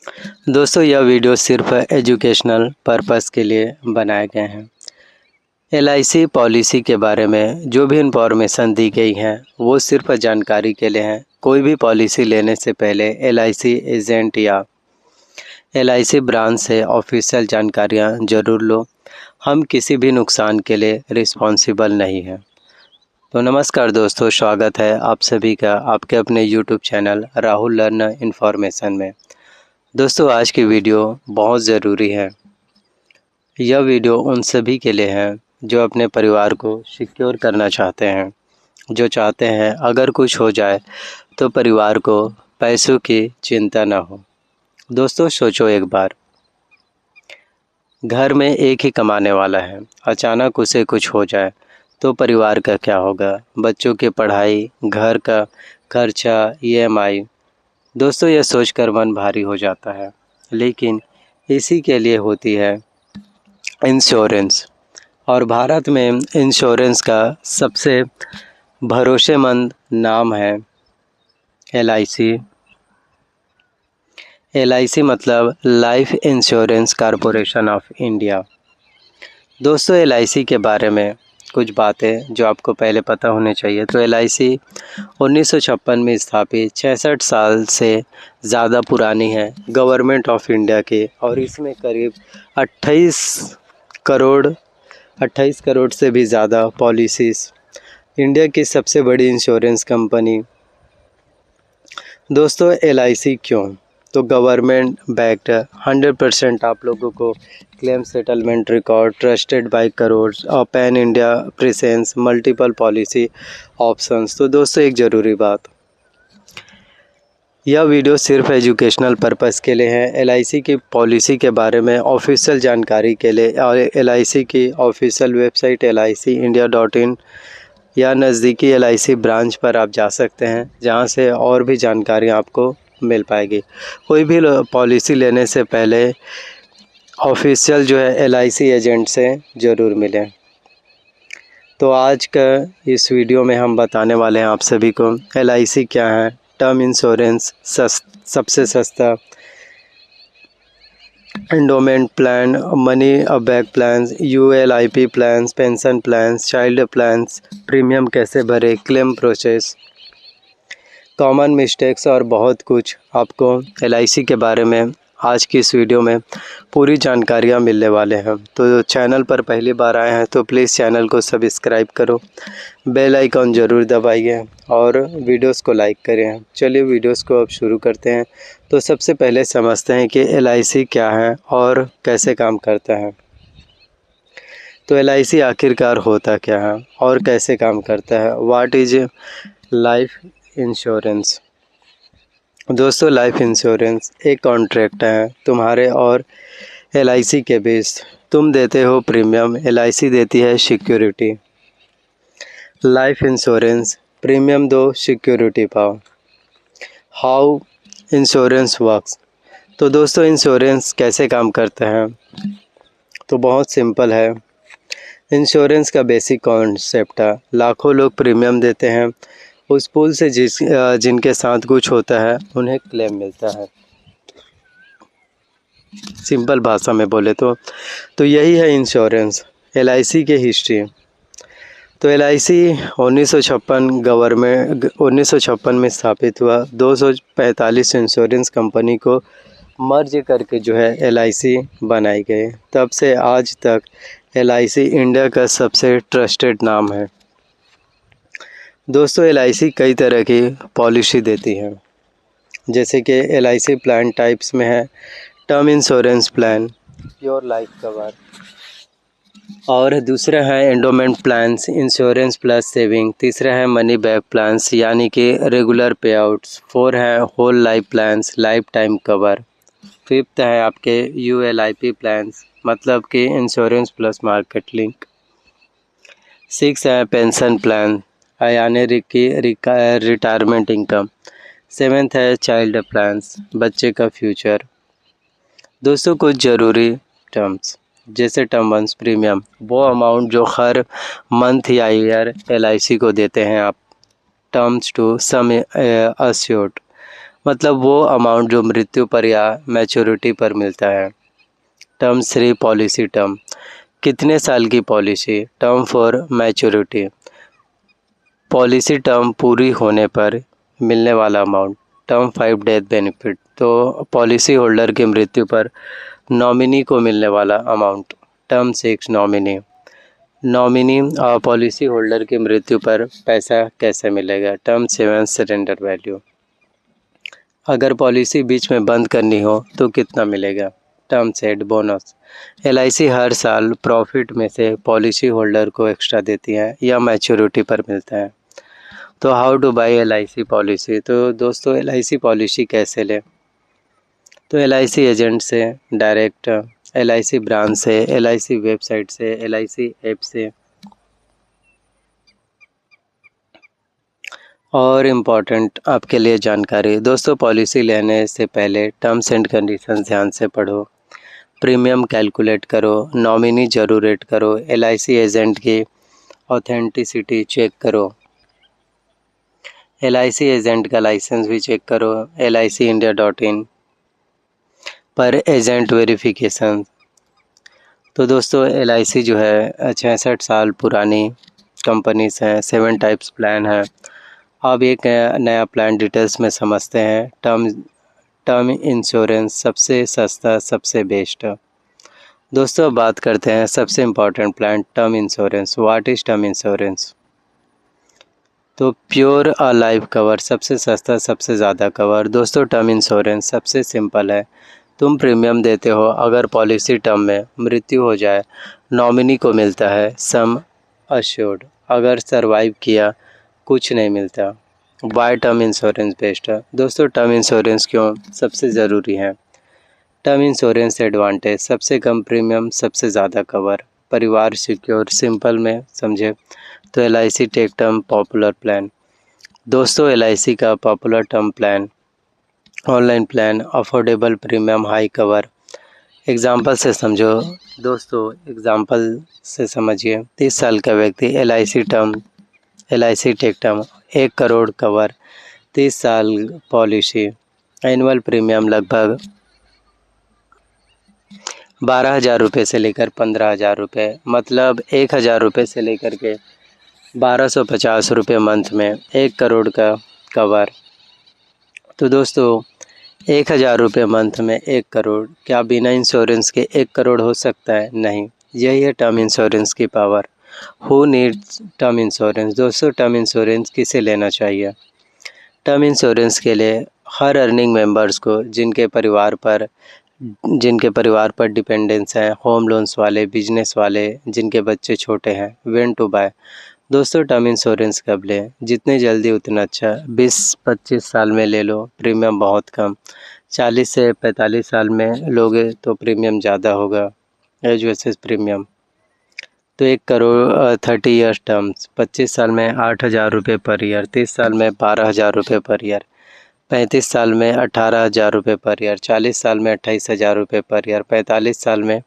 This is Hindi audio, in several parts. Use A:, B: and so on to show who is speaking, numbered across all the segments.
A: दोस्तों यह वीडियो सिर्फ एजुकेशनल पर्पस के लिए बनाए गए हैं। एलआईसी पॉलिसी के बारे में जो भी इंफॉर्मेशन दी गई है वो सिर्फ जानकारी के लिए है। कोई भी पॉलिसी लेने से पहले एलआईसी एजेंट या एलआईसी ब्रांच से ऑफिशियल जानकारियां जरूर लो। हम किसी भी नुकसान के लिए रिस्पॉन्सिबल नहीं हैं। तो नमस्कार दोस्तों, स्वागत है आप सभी का आपके अपने YouTube channel Rahul learn information में। दोस्तों आज की वीडियो बहुत ज़रूरी है। यह वीडियो उन सभी के लिए है जो अपने परिवार को सिक्योर करना चाहते हैं, जो चाहते हैं अगर कुछ हो जाए तो परिवार को पैसों की चिंता ना हो। दोस्तों सोचो एक बार, घर में एक ही कमाने वाला है, अचानक उसे कुछ हो जाए तो परिवार का क्या होगा? बच्चों की पढ़ाई, घर का खर्चा, ईएमआई। दोस्तों यह सोचकर मन भारी हो जाता है, लेकिन इसी के लिए होती है इंश्योरेंस। और भारत में इंश्योरेंस का सबसे भरोसेमंद नाम है एलआईसी। एलआईसी मतलब life insurance corporation of India. दोस्तों एलआईसी के बारे में कुछ बातें जो आपको पहले पता होने चाहिए। तो एलआईसी 1956 में स्थापित 66 साल से ज़्यादा पुरानी है, गवर्नमेंट ऑफ इंडिया की, और इसमें करीब 28 करोड़ से भी ज़्यादा पॉलिसीज़। इंडिया की सबसे बड़ी इंश्योरेंस कंपनी। दोस्तों एलआईसी क्यों? तो गवर्नमेंट बैक्ड 100% आप लोगों को claim settlement record, trusted by crore और pan India presence, multiple policy options. तो दोस्तों एक ज़रूरी बात, यह वीडियो सिर्फ एजुकेशनल पर्पस के लिए है। एलआईसी की पॉलिसी के बारे में ऑफिशियल जानकारी के लिए और एलआईसी की ऑफिशियल वेबसाइट LICindia.in या नज़दीकी एलआईसी ब्रांच पर आप जा सकते हैं, जहां से और भी जानकारी आपको मिल पाएगी। कोई भी पॉलिसी लेने से पहले ऑफिशियल जो है एलआईसी एजेंट से ज़रूर मिलें। तो आज का इस वीडियो में हम बताने वाले हैं आप सभी को एलआईसी क्या है, टर्म इंश्योरेंस सबसे सस्ता, endowment plan, money back plans, ULIP plans, pension plans, child plans, premium कैसे भरे, क्लेम प्रोसेस, कॉमन मिस्टेक्स और बहुत कुछ आपको एलआईसी के बारे में आज की इस वीडियो में पूरी जानकारियाँ मिलने वाले हैं। तो चैनल पर पहली बार आए हैं तो प्लीज़ चैनल को सब्सक्राइब करो, बेल आइकॉन ज़रूर दबाइए और वीडियोस को लाइक करें। चलिए वीडियोस को अब शुरू करते हैं। तो सबसे पहले समझते हैं कि एलआईसी क्या है और कैसे काम करता है। तो एलआईसी आखिरकार होता क्या है और कैसे काम करता है? What is life insurance? दोस्तों लाइफ इंश्योरेंस एक कॉन्ट्रैक्ट है तुम्हारे और एलआईसी के बीच। तुम देते हो प्रीमियम, एलआईसी देती है सिक्योरिटी। लाइफ इंश्योरेंस, प्रीमियम दो, सिक्योरिटी पाओ। How insurance works? तो दोस्तों इंश्योरेंस कैसे काम करता है? तो बहुत सिंपल है। इंश्योरेंस का बेसिक कॉन्सेप्ट है, लाखों लोग प्रीमियम देते हैं, उस पूल से जिनके साथ कुछ होता है उन्हें क्लेम मिलता है। सिंपल भाषा में बोले तो यही है इंश्योरेंस। एलआईसी की हिस्ट्री। तो एलआईसी 1956 में स्थापित हुआ। 245 इंश्योरेंस कंपनी को मर्ज करके जो है एलआईसी बनाई गई। तब से आज तक एलआईसी इंडिया का सबसे ट्रस्टेड नाम है। दोस्तों एलआईसी कई तरह की पॉलिसी देती है, जैसे कि एलआईसी प्लान टाइप्स में है term insurance plan, pure life cover, और दूसरा है endowment plans, insurance plus saving, तीसरा है मनी बैक प्लान्स यानी कि रेगुलर पे आउट्स, 4 है whole life plans, lifetime cover, 5th है आपके यूएलआईपी प्लान्स मतलब कि इंश्योरेंस प्लस मार्केट लिंक, 6 है पेंशन प्लान यानी रिटायरमेंट इनकम, 7th है चाइल्ड प्लान्स, बच्चे का फ्यूचर। दोस्तों कुछ ज़रूरी टर्म्स, जैसे टर्म वंस प्रीमियम, वो अमाउंट जो हर मंथ या ईयर एलआईसी को देते हैं आप, टर्म्स टू सम अश्योर्ड, मतलब वो अमाउंट जो मृत्यु पर या मैच्योरिटी पर मिलता है। टर्म 3 पॉलिसी टर्म, कितने साल की policy? Term for maturity, policy term पूरी होने पर मिलने वाला अमाउंट। टर्म 5 डेथ बेनिफिट, तो पॉलिसी होल्डर की मृत्यु पर नॉमिनी को मिलने वाला amount. Term 6 nominee, nominee policy holder की मृत्यु पर पैसा कैसे मिलेगा? टर्म 7 सरेंडर वैल्यू, अगर पॉलिसी बीच में बंद करनी हो तो कितना मिलेगा? टर्म 8 बोनस, एलआईसी हर साल प्रॉफिट में से पॉलिसी होल्डर को एक्स्ट्रा देती है या मैच्योरिटी पर मिलता है। तो how two by LIC policy, तो दोस्तों एलआईसी पॉलिसी कैसे लें? तो एलआईसी एजेंट से, डायरेक्ट एलआईसी ब्रांच से, एलआईसी वेबसाइट से, एलआईसी ऐप से। और इम्पॉर्टेंट आपके लिए जानकारी, दोस्तों पॉलिसी लेने से पहले टर्म्स एंड कंडीशंस ध्यान से पढ़ो, प्रीमियम कैलकुलेट करो, नॉमिनी जरूर ऐड करो, एलआईसी एजेंट की ऑथेंटिसिटी चेक करो, एलआईसी एजेंट का लाइसेंस भी चेक करो, LICindia.in पर एजेंट वेरिफिकेशन। तो दोस्तों एलआईसी जो है 66 साल पुरानी कंपनीज हैं, 7 टाइप्स प्लान है। अब एक नया प्लान डिटेल्स में समझते हैं। टर्म इंश्योरेंस सबसे सस्ता, सबसे बेस्ट। दोस्तों बात करते हैं सबसे important plan term insurance. What is term insurance? तो प्योर लाइफ कवर, सबसे सस्ता, सबसे ज़्यादा कवर। दोस्तों टर्म इंश्योरेंस सबसे सिंपल है, तुम प्रीमियम देते हो, अगर पॉलिसी टर्म में मृत्यु हो जाए नॉमिनी को मिलता है सम अश्योर्ड, अगर सरवाइव किया कुछ नहीं मिलता। वाई टर्म इंश्योरेंस बेस्ट है? दोस्तों टर्म इंश्योरेंस क्यों सबसे ज़रूरी है? टर्म इंश्योरेंस एडवांटेज, सबसे कम प्रीमियम, सबसे ज़्यादा कवर, परिवार सिक्योर। सिंपल में समझे तो LIC tech term popular plan. दोस्तों LIC का popular term plan, online plan, affordable premium, high cover. Example से समझो दोस्तों, एग्जाम्पल से समझिए। 30 साल का व्यक्ति LIC tech term 1 crore cover, 30 साल पॉलिसी, एनुअल प्रीमियम लगभग 12,000 रुपये से लेकर 15,000 रुपये, मतलब 1,000 रुपये से लेकर के 1,250 रुपये मंथ में 1 करोड़ का कवर। तो दोस्तों 1,000 रुपये मंथ में 1 करोड़, क्या बिना इंश्योरेंस के 1 करोड़ हो सकता है? नहीं, यही है टर्म इंश्योरेंस की power. Who needs term insurance? दोस्तों टर्म इंश्योरेंस किसे लेना चाहिए? टर्म इंश्योरेंस के लिए हर अर्निंग मेंबर्स को, जिनके परिवार पर डिपेंडेंस है, होम लोन्स वाले, बिजनेस वाले, जिनके बच्चे छोटे हैं। When to buy? दोस्तों टर्म इंश्योरेंस कब लें? जितने जल्दी उतना अच्छा। 20-25 साल में ले लो, प्रीमियम बहुत कम। 40 से 45 साल में लोगे तो प्रीमियम ज़्यादा होगा, एज वर्सेस प्रीमियम। तो 1 करोड़ 30 ईयर्स टर्म्स, 25 साल में 8,000 रुपये पर ईयर, 30 साल में 12,000 रुपये पर ईयर, 35 साल में 18,000 रुपये पर ईयर, 40 साल में 28,000 रुपये पर ईयर, 45 साल में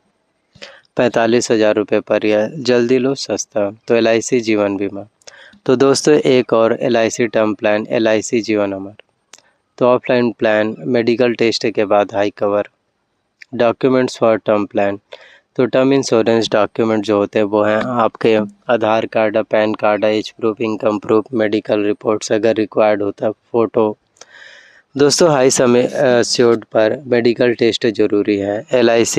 A: 45,000 रुपये पर ईयर। जल्दी लो सस्ता। तो LIC जीवन बीमा। तो दोस्तों एक और LIC टर्म प्लान, LIC जीवन अमर। तो ऑफलाइन प्लान, मेडिकल टेस्ट के बाद high cover. Documents for term plan, तो टर्म इंश्योरेंस डॉक्यूमेंट जो होते हैं वो हैं आपके Aadhaar card, pan card, age proof, income proof, medical reports अगर रिक्वायर्ड होता है, फ़ोटो। दोस्तों हाई समय एश्योर्ड पर मेडिकल टेस्ट ज़रूरी है, LIC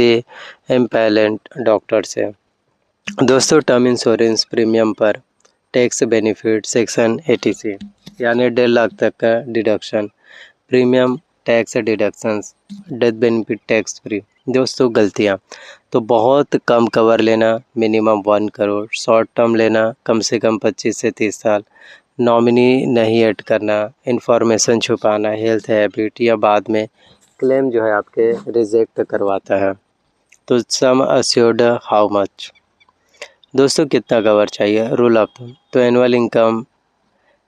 A: एम्पैलेंट डॉक्टर से। दोस्तों टर्म इंश्योरेंस प्रीमियम पर टैक्स बेनिफिट सेक्शन 80C, यानी 1.5 लाख तक का deduction, premium tax deductions, death benefit tax free. दोस्तों गलतियाँ, तो बहुत कम कवर लेना, मिनिमम 1 करोड़, शॉर्ट टर्म लेना, कम से कम 25 से 30 साल, नॉमिनी नहीं ऐड करना, इन्फॉर्मेशन छुपाना, हेल्थ हैबिट, या बाद में क्लेम जो है आपके रिजेक्ट करवाता है। तो सम अश्योर्ड हाउ मच? दोस्तों कितना कवर चाहिए? रूल ऑफ थंब, तो annual income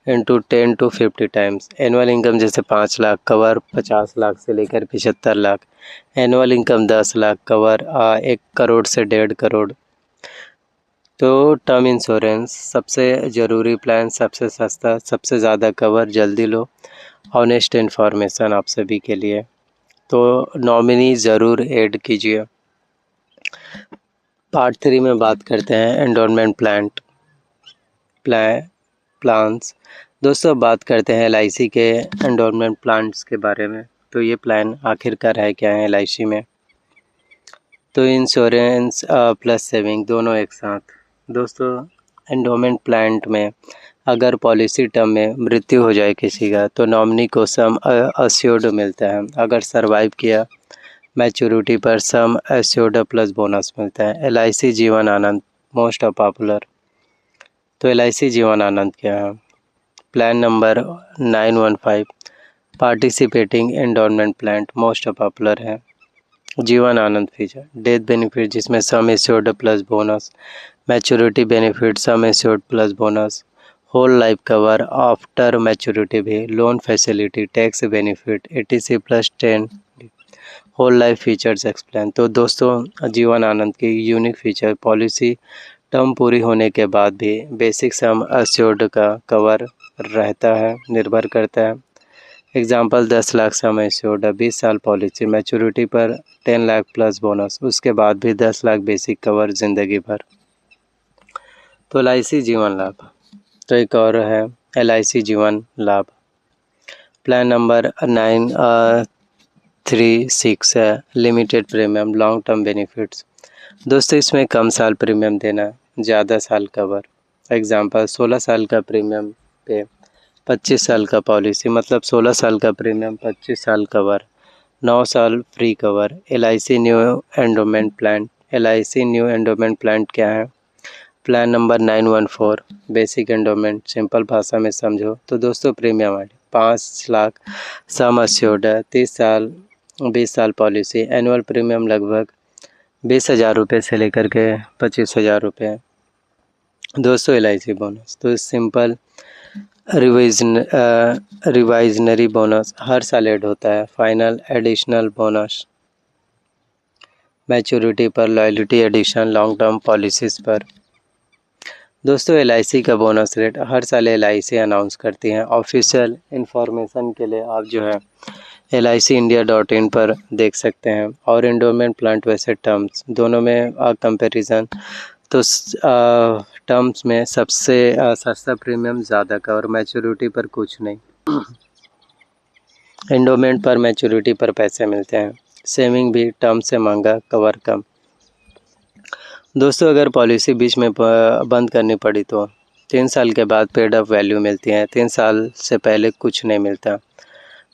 A: into 10 to 50 times. Annual income जैसे 5 लाख, कवर 50 लाख से लेकर 75 lakh. Annual income 10 lakh, cover 1 crore से 1.5 करोड़। तो टर्म इंश्योरेंस सबसे ज़रूरी प्लान, सबसे सस्ता, सबसे ज़्यादा कवर, जल्दी लो। ऑनेस्ट इन्फॉर्मेशन आप सभी के लिए। तो नॉमिनी ज़रूर ऐड कीजिए। पार्ट 3 में बात करते हैं एंडोमेंट प्लान्स। दोस्तों बात करते हैं LIC के एंडोमेंट प्लान्स के बारे में। तो ये प्लान आखिरकार है क्या है LIC में? तो इंश्योरेंस प्लस सेविंग दोनों एक साथ। दोस्तों एंडोमेंट प्लान में अगर पॉलिसी टर्म में मृत्यु हो जाए किसी का तो नॉमिनी को सम अस्योर्ड मिलता है। अगर सरवाइव किया मैच्योरिटी पर सम अस्योर्ड प्लस बोनस मिलता है। LIC Jeevan Anand most popular. तो LIC जीवन आनंद क्या है? Plan number 915 participating endowment plan most popular है। Jeevan Anand feature death benefit जिसमें sum assured plus bonus, maturity benefit sum assured plus bonus, whole life cover after maturity भी, loan facility, tax benefit, ATC plus 10, whole life features explain. तो दोस्तों जीवन आनंद की यूनिक फीचर पॉलिसी टर्म पूरी होने के बाद भी बेसिक सम एश्योर्ड का कवर रहता है, निर्भर करता है। एग्जाम्पल 10 लाख सम एश्योर्ड, 20 साल पॉलिसी, मैच्योरिटी पर 10 लाख प्लस बोनस, उसके बाद भी 10 लाख बेसिक कवर ज़िंदगी भर। तो LIC जीवन लाभ। तो एक और है LIC जीवन लाभ। प्लान नंबर 936 है limited premium long term benefits. दोस्तों इसमें कम साल प्रीमियम देना, ज़्यादा साल कवर। एग्जाम्पल 16 साल का प्रीमियम पे 25 साल का पॉलिसी, मतलब 16 साल का प्रीमियम 25 साल कवर, 9 साल free cover. LIC new endowment plan. LIC new endowment plan क्या है? Plan number 914 basic endowment, simple भाषा में समझो तो दोस्तों प्रीमियम 5 लाख सम अस्योर्ड है, 30 साल 20 साल पॉलिसी, एनुअल प्रीमियम लगभग 20,000 रुपये से लेकर के 25,000 रुपये। दोस्तों LIC बोनस तो सिंपल रिवाइजनरी बोनस हर साल ऐड होता है। फाइनल एडिशनल बोनस मैच्योरिटी पर, loyalty addition long term policies पर। दोस्तों LIC का बोनस रेट हर साल LIC अनाउंस करती हैं। ऑफिशियल इन्फॉर्मेशन के लिए आप जो है LICindia.in पर देख सकते हैं। और एंडोमेंट प्लान वैसे टर्म्स दोनों में कंपैरिजन तो टर्म्स में सबसे सस्ता प्रीमियम ज़्यादा का और मैच्योरिटी पर कुछ नहीं। एंडोमेंट पर मैच्योरिटी पर पैसे मिलते हैं। सेविंग भी टर्म से महंगा, कवर कम। दोस्तों अगर पॉलिसी बीच में बंद करनी पड़ी तो 3 साल के बाद पेड अप वैल्यू मिलती है, 3 साल से पहले कुछ नहीं मिलता।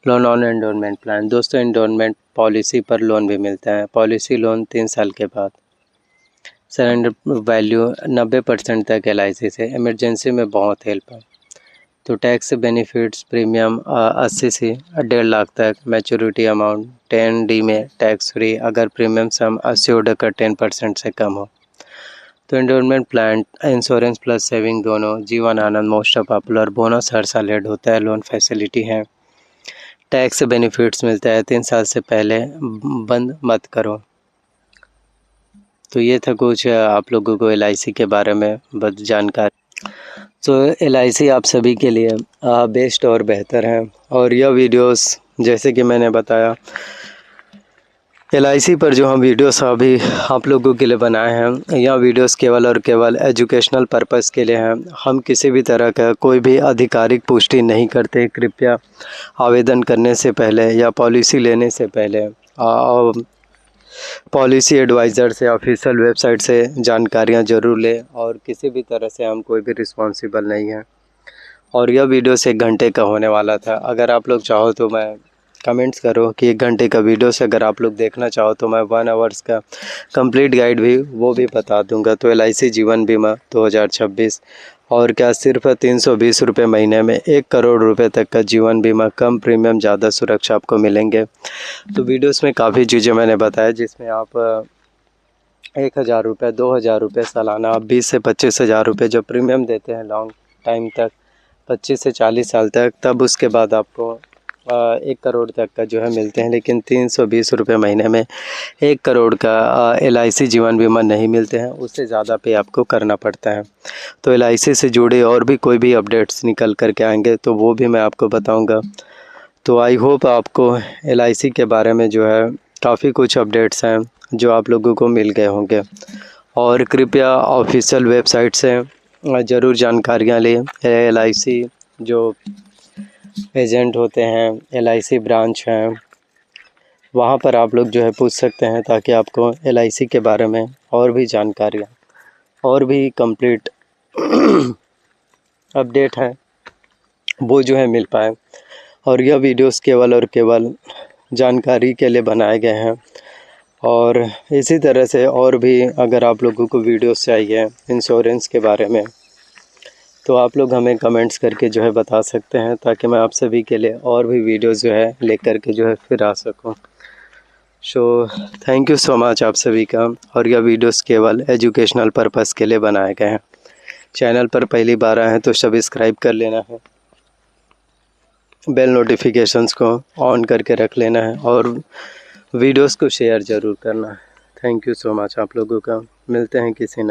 A: Loan on endowment plan. दोस्तों एंडोमेंट पॉलिसी पर लोन भी मिलता है। पॉलिसी लोन 3 साल के बाद। सरेंडर वैल्यू 90% तक LIC से, इमरजेंसी में बहुत हेल्प है। तो टैक्स बेनिफिट्स प्रीमियम 80 से 1.5 लाख तक, मैच्योरिटी अमाउंट 10D में टैक्स फ्री अगर प्रीमियम सम अस्योर्ड का 10% से कम हो। तो endowment plan insurance plus saving दोनों, जीवन आनंद मोस्ट पॉपुलर, बोनस हर साल ऐड होता है, लोन फैसिलिटी है, टैक्स बेनिफिट्स मिलता है, 3 साल से पहले बंद मत करो। तो ये था कुछ आप लोगों को LIC के बारे में जानकारी। तो LIC आप सभी के लिए बेस्ट और बेहतर है। और यह वीडियोस जैसे कि मैंने बताया LIC पर जो हम वीडियोस अभी आप लोगों के लिए बनाए हैं, यह वीडियोस केवल और केवल एजुकेशनल पर्पस के लिए हैं। हम किसी भी तरह का कोई भी आधिकारिक पुष्टि नहीं करते। कृपया आवेदन करने से पहले या पॉलिसी लेने से पहले पॉलिसी एडवाइज़र से, ऑफिशियल वेबसाइट से जानकारियाँ ज़रूर लें। और किसी भी तरह से हम कोई भी रिस्पॉन्सिबल नहीं हैं। और यह वीडियोस 1 घंटे का होने वाला था। अगर आप लोग चाहो तो मैं कमेंट्स करो कि 1 घंटे का वीडियो से अगर आप लोग देखना चाहो तो मैं 1 आवर्स का कंप्लीट गाइड भी वो भी बता दूंगा। तो LIC जीवन बीमा 2026 और क्या सिर्फ 320 रुपये महीने में 1 करोड़ रुपए तक का जीवन बीमा, कम प्रीमियम, ज़्यादा सुरक्षा आपको मिलेंगे। तो वीडियोस में काफ़ी चीज़ें मैंने बताया जिसमें आप 1,000 रुपये, 2,000 रुपये सालाना, आप 20 से 25,000 रुपये जो प्रीमियम देते हैं लॉन्ग टाइम तक 25 से 40 साल तक, तब उसके बाद आपको 1 करोड़ तक का जो है मिलते हैं। लेकिन 320 रुपये महीने में 1 करोड़ का LIC जीवन बीमा नहीं मिलते हैं, उससे ज़्यादा पे आपको करना पड़ता है। तो LIC से जुड़े और भी कोई भी अपडेट्स निकल कर के आएंगे तो वो भी मैं आपको बताऊंगा। तो आई होप आपको LIC के बारे में जो है काफ़ी कुछ अपडेट्स हैं जो आप लोगों को मिल गए होंगे। और कृपया ऑफिशियल वेबसाइट से ज़रूर जानकारियाँ लें। LIC जो एजेंट होते हैं, LIC ब्रांच हैं, वहाँ पर आप लोग जो है पूछ सकते हैं, ताकि आपको LIC के बारे में और भी जानकारियाँ और भी कंप्लीट अपडेट हैं वो जो है मिल पाए। और यह वीडियोस केवल और केवल जानकारी के लिए बनाए गए हैं। और इसी तरह से और भी अगर आप लोगों को वीडियोस चाहिए इंश्योरेंस के बारे में, तो आप लोग हमें कमेंट्स करके जो है बता सकते हैं, ताकि मैं आप सभी के लिए और भी वीडियोस जो है लेकर के जो है फिर आ सकूं। थैंक यू सो मच आप सभी का। और यह वीडियोस केवल एजुकेशनल पर्पस के लिए बनाए गए हैं। चैनल पर पहली बार आए हैं तो सब्सक्राइब कर लेना है, बेल नोटिफिकेशंस को ऑन करके रख लेना है और वीडियोस को शेयर ज़रूर करना है। थैंक यू सो मच आप लोगों का। मिलते हैं किसी नए